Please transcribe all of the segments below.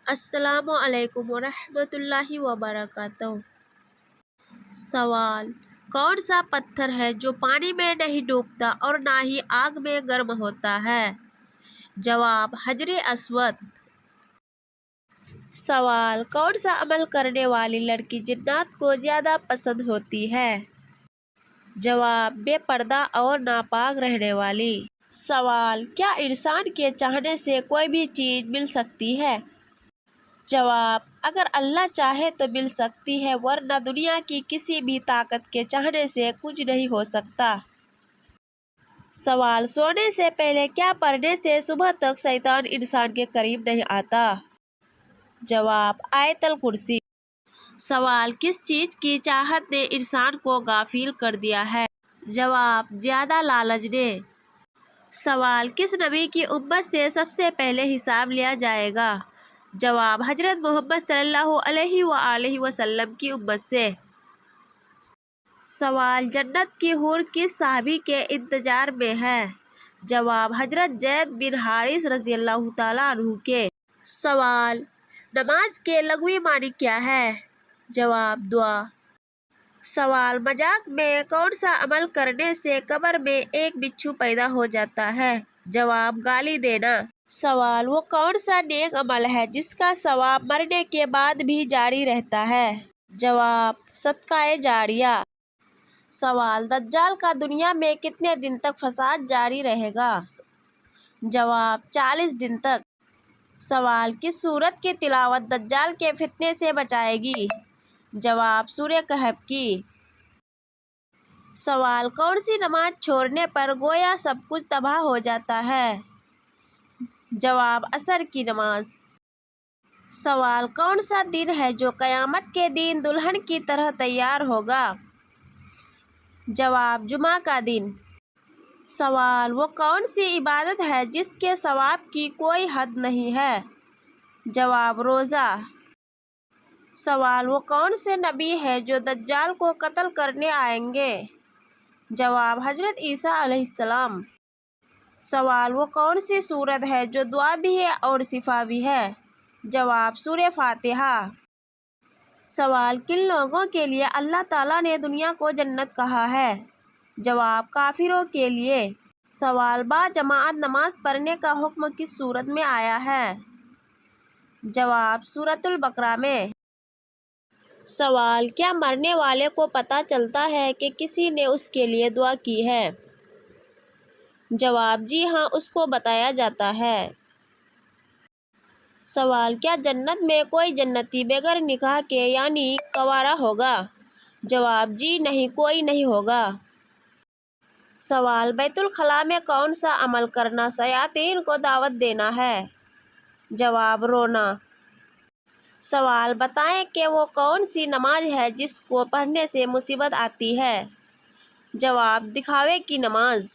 السلام علیکم ورحمۃ اللہ وبرکاتہ۔ سوال: کون سا پتھر ہے جو پانی میں نہیں ڈوبتا اور نہ ہی آگ میں گرم ہوتا ہے؟ جواب: حجر اسود۔ سوال: کون سا عمل کرنے والی لڑکی جنات کو زیادہ پسند ہوتی ہے؟ جواب: بے پردہ اور ناپاک رہنے والی۔ سوال: کیا انسان کے چاہنے سے کوئی بھی چیز مل سکتی ہے؟ جواب: اگر اللہ چاہے تو مل سکتی ہے، ورنہ دنیا کی کسی بھی طاقت کے چاہنے سے کچھ نہیں ہو سکتا۔ سوال: سونے سے پہلے کیا پڑھنے سے صبح تک شیطان انسان کے قریب نہیں آتا؟ جواب: آیت الکرسی۔ سوال: کس چیز کی چاہت نے انسان کو غافل کر دیا ہے؟ جواب: زیادہ لالچ نے۔ سوال: کس نبی کی امت سے سب سے پہلے حساب لیا جائے گا؟ جواب: حضرت محمد صلی اللہ علیہ وآلہ وسلم کی امت سے۔ سوال: جنت کی حور کس صحابی کے انتظار میں ہے؟ جواب: حضرت زید بن حارث رضی اللہ تعالیٰ عنہ کے۔ سوال: نماز کے لغوی معنی کیا ہے؟ جواب: دعا۔ سوال: مذاق میں کون سا عمل کرنے سے قبر میں ایک بچھو پیدا ہو جاتا ہے؟ جواب: گالی دینا۔ سوال: وہ کون سا نیک عمل ہے جس کا ثواب مرنے کے بعد بھی جاری رہتا ہے؟ جواب: صدقہ جاریہ۔ سوال: دجال کا دنیا میں کتنے دن تک فساد جاری رہے گا؟ جواب: 40 دن تک۔ سوال: کس سورت کی تلاوت دجال کے فتنے سے بچائے گی؟ جواب: سورہ کہف کی۔ سوال: کون سی نماز چھوڑنے پر گویا سب کچھ تباہ ہو جاتا ہے؟ جواب: عصر کی نماز۔ سوال: کون سا دن ہے جو قیامت کے دن دلہن کی طرح تیار ہوگا؟ جواب: جمعہ کا دن۔ سوال: وہ کون سی عبادت ہے جس کے ثواب کی کوئی حد نہیں ہے؟ جواب: روزہ۔ سوال: وہ کون سے نبی ہیں جو دجال کو قتل کرنے آئیں گے؟ جواب: حضرت عیسیٰ علیہ السلام۔ سوال: وہ کون سی سورت ہے جو دعا بھی ہے اور شفا بھی ہے؟ جواب: سورہ فاتحہ۔ سوال: کن لوگوں کے لیے اللہ تعالیٰ نے دنیا کو جنت کہا ہے؟ جواب: کافروں کے لیے۔ سوال: باجماعت نماز پڑھنے کا حکم کس سورت میں آیا ہے؟ جواب: سورۃ البقرہ میں۔ سوال: کیا مرنے والے کو پتہ چلتا ہے کہ کسی نے اس کے لیے دعا کی ہے؟ جواب: جی ہاں، اس کو بتایا جاتا ہے۔ سوال: کیا جنت میں کوئی جنتی بغیر نکاح کے یعنی کنوارا ہوگا؟ جواب: جی نہیں، کوئی نہیں ہوگا۔ سوال: بیت الخلاء میں کون سا عمل کرنا شیاطین کو دعوت دینا ہے؟ جواب: رونا۔ سوال: بتائیں کہ وہ کون سی نماز ہے جس کو پڑھنے سے مصیبت آتی ہے؟ جواب: دکھاوے کی نماز۔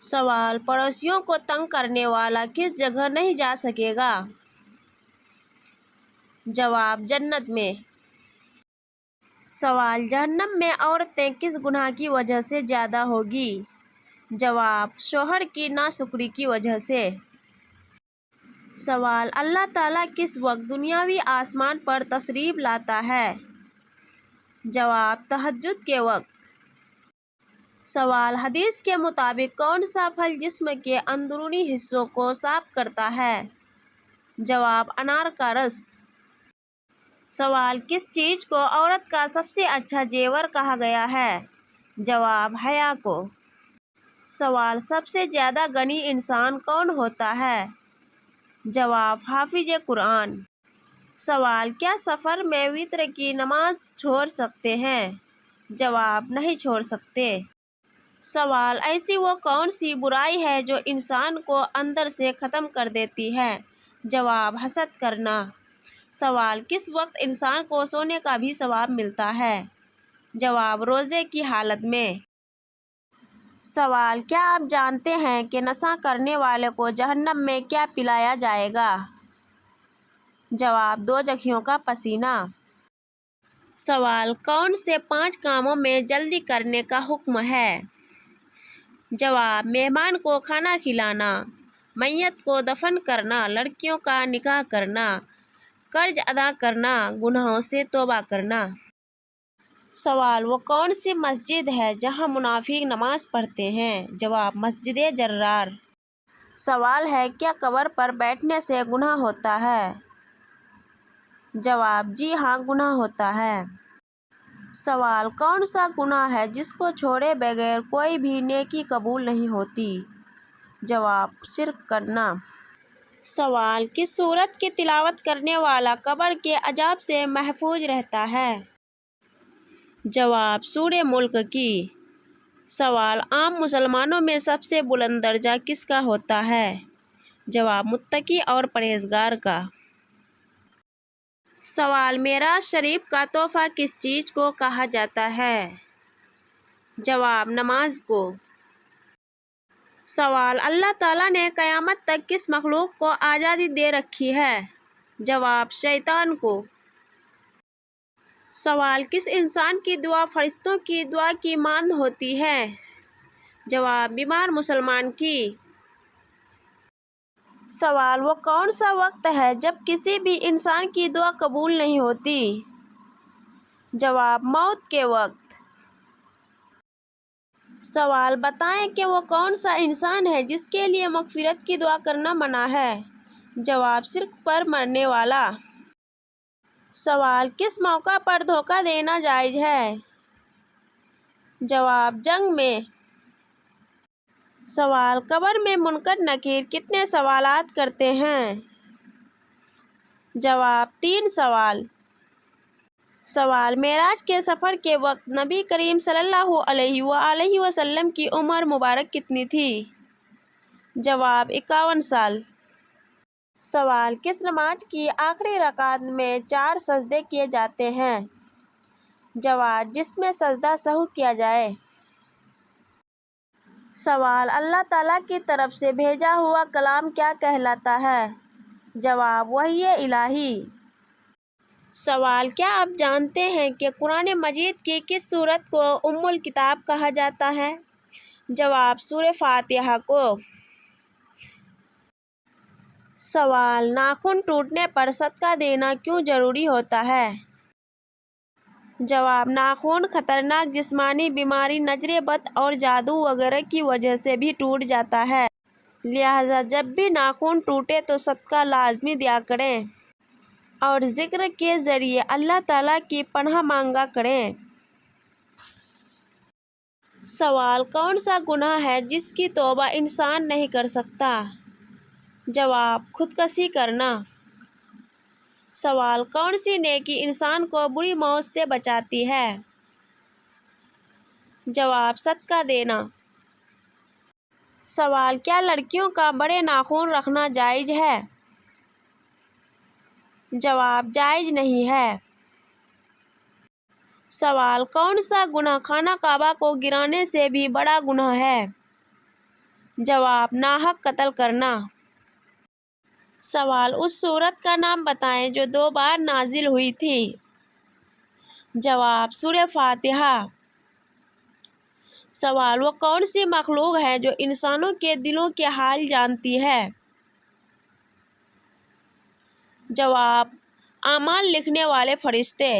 سوال: پڑوسیوں کو تنگ کرنے والا کس جگہ نہیں جا سکے گا؟ جواب: جنت میں۔ سوال: جہنم میں عورتیں کس گناہ کی وجہ سے زیادہ ہوں گی؟ جواب: شوہر کی ناشکری کی وجہ سے۔ سوال: اللہ تعالیٰ کس وقت دنیاوی آسمان پر تشریف لاتا ہے؟ جواب: تہجد کے وقت۔ سوال: حدیث کے مطابق کون سا پھل جسم کے اندرونی حصوں کو صاف کرتا ہے؟ جواب: انار کا رس۔ سوال: کس چیز کو عورت کا سب سے اچھا زیور کہا گیا ہے؟ جواب: حیا کو۔ سوال: سب سے زیادہ غنی انسان کون ہوتا ہے؟ جواب: حافظ قرآن۔ سوال: کیا سفر میں وتر کی نماز چھوڑ سکتے ہیں؟ جواب: نہیں چھوڑ سکتے۔ سوال: ایسی وہ کون سی برائی ہے جو انسان کو اندر سے ختم کر دیتی ہے؟ جواب: حسد کرنا۔ سوال: کس وقت انسان کو سونے کا بھی ثواب ملتا ہے؟ جواب: روزے کی حالت میں۔ سوال: کیا آپ جانتے ہیں کہ نشہ کرنے والے کو جہنم میں کیا پلایا جائے گا؟ جواب: دوزخیوں کا پسینہ۔ سوال: کون سے 5 کاموں میں جلدی کرنے کا حکم ہے؟ جواب: مہمان کو کھانا کھلانا، میت کو دفن کرنا، لڑکیوں کا نکاح کرنا، قرض ادا کرنا، گناہوں سے توبہ کرنا۔ سوال، وہ کون سی مسجد ہے جہاں منافق نماز پڑھتے ہیں؟ جواب، مسجد جرار۔ سوال ہے، کیا قبر پر بیٹھنے سے گناہ ہوتا ہے؟ جواب، جی ہاں، گناہ ہوتا ہے۔ سوال، کون سا گناہ ہے جس کو چھوڑے بغیر کوئی بھی نیکی قبول نہیں ہوتی؟ جواب، شرک کرنا۔ سوال، کس سورت کی تلاوت کرنے والا قبر کے عذاب سے محفوظ رہتا ہے؟ جواب، سورہ ملک کی۔ سوال، عام مسلمانوں میں سب سے بلند درجہ کس کا ہوتا ہے؟ جواب، متقی اور پرہیزگار کا۔ سوال، معراج شریف کا تحفہ کس چیز کو کہا جاتا ہے؟ جواب، نماز کو۔ سوال، اللہ تعالیٰ نے قیامت تک کس مخلوق کو آزادی دے رکھی ہے؟ جواب، شیطان کو۔ سوال، کس انسان کی دعا فرشتوں کی دعا کی مانند ہوتی ہے؟ جواب، بیمار مسلمان کی۔ سوال، وہ کون سا وقت ہے جب کسی بھی انسان کی دعا قبول نہیں ہوتی؟ جواب، موت کے وقت۔ سوال، بتائیں کہ وہ کون سا انسان ہے جس کے لیے مغفرت کی دعا کرنا منع ہے؟ جواب، شرک پر مرنے والا۔ سوال، کس موقع پر دھوکہ دینا جائز ہے؟ جواب، جنگ میں۔ سوال، قبر میں منکر نکیر کتنے سوالات کرتے ہیں؟ جواب، 3 سوال۔ سوال، معراج کے سفر کے وقت نبی کریم صلی اللہ علیہ وآلہ وسلم کی عمر مبارک کتنی تھی؟ جواب، 51 سال۔ سوال، کس نماز کی آخری رکعت میں 4 سجدے کیے جاتے ہیں؟ جواب، جس میں سجدہ سہو کیا جائے۔ سوال، اللہ تعالیٰ کی طرف سے بھیجا ہوا کلام کیا کہلاتا ہے؟ جواب، وحی الہی۔ سوال، کیا آپ جانتے ہیں کہ قرآن مجید کی کس سورت کو ام الکتاب کہا جاتا ہے؟ جواب، سورہ فاتحہ کو۔ سوال، ناخن ٹوٹنے پر صدقہ دینا کیوں ضروری ہوتا ہے؟ جواب، ناخن خطرناک جسمانی بیماری، نظر بد اور جادو وغیرہ کی وجہ سے بھی ٹوٹ جاتا ہے، لہٰذا جب بھی ناخن ٹوٹے تو صدقہ لازمی دیا کریں اور ذکر کے ذریعے اللہ تعالیٰ کی پناہ مانگا کریں۔ سوال، کون سا گناہ ہے جس کی توبہ انسان نہیں کر سکتا؟ جواب، خودکشی کرنا۔ سوال، کون سی نیکی انسان کو بری موت سے بچاتی ہے؟ جواب، صدقہ دینا۔ سوال، کیا لڑکیوں کا بڑے ناخن رکھنا جائز ہے؟ جواب، جائز نہیں ہے۔ سوال، کون سا گناہ خانہ کعبہ کو گرانے سے بھی بڑا گناہ ہے؟ جواب، ناحق قتل کرنا۔ سوال، اس سورت کا نام بتائیں جو 2 بار نازل ہوئی تھی؟ جواب، سورہ فاتحہ۔ سوال، وہ کون سی مخلوق ہے جو انسانوں کے دلوں کے حال جانتی ہے؟ جواب، اعمال لکھنے والے فرشتے۔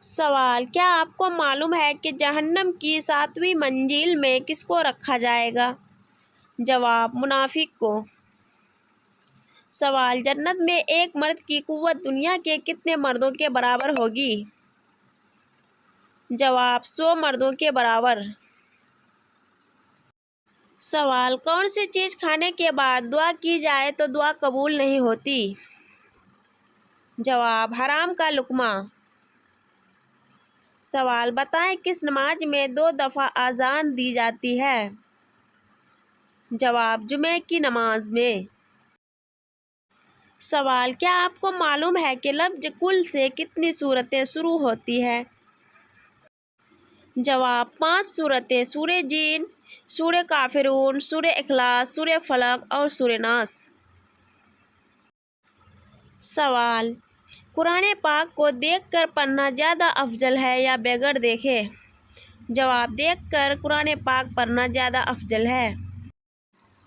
سوال، کیا آپ کو معلوم ہے کہ جہنم کی 7ویں منزل میں کس کو رکھا جائے گا؟ جواب، منافق کو۔ سوال، جنت میں ایک مرد کی قوت دنیا کے کتنے مردوں کے برابر ہوگی؟ جواب، 100 مردوں کے برابر۔ سوال، کون سی چیز کھانے کے بعد دعا کی جائے تو دعا قبول نہیں ہوتی؟ جواب، حرام کا لقمہ۔ سوال، بتائیں کس نماز میں 2 دفعہ اذان دی جاتی ہے؟ جواب، جمعے کی نماز میں۔ سوال، کیا آپ کو معلوم ہے کہ لفظ کل سے کتنی سورتیں شروع ہوتی ہیں؟ جواب، 5 سورتیں: سورہ جن، سورہ کافرون، سورہ اخلاص، سورہ فلق اور سورہ ناس۔ سوال، قرآن پاک کو دیکھ کر پڑھنا زیادہ افضل ہے یا بغیر دیکھے؟ جواب، دیکھ کر قرآن پاک پڑھنا زیادہ افضل ہے۔